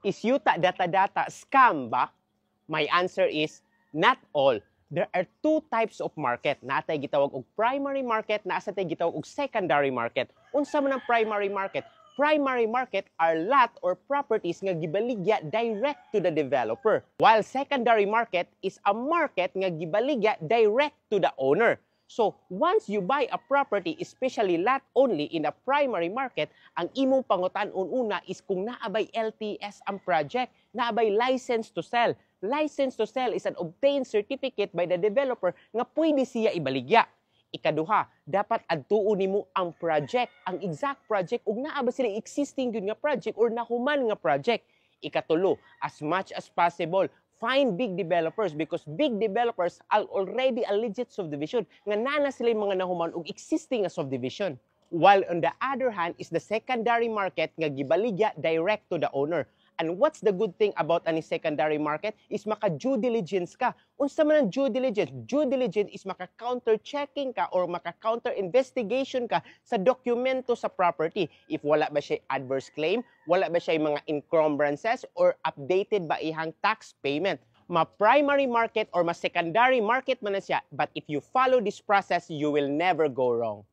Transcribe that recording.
Is yuta data scam ba? My answer is not all. There are two types of market. Natay gitawag og primary market, naa sa tay gitawag og secondary market. Unsa man ang primary market? Primary market are lot or properties nga gibaligya direct to the developer. While secondary market is a market nga gibaligya direct to the owner. So, once you buy a property, especially lot only in a primary market, ang imong pangutan-on una is kung naabay LTS ang project, naabay license to sell. License to sell is an obtained certificate by the developer nga pwede siya ibaligya. Ikaduha, dapat adtuon nimo ang project, ang exact project, ug naa ba silang existing yun nga project or nahuman nga project. Ikatulo, as much as possible, find big developers because big developers are already a legit subdivision nga nana sila mga nahuman og existing nga subdivision. While on the other hand is the secondary market nga gibaligya direct to the owner. And what's the good thing about any secondary market is maka-due diligence ka. Unsa man ang due diligence? Due diligence is maka-counter-checking ka or maka-counter-investigation ka sa dokumento sa property. If wala ba siya adverse claim, wala ba siya mga encumbrances, or updated ba ihang tax payment. Ma-primary market or ma-secondary market man na siya, but if you follow this process, you will never go wrong.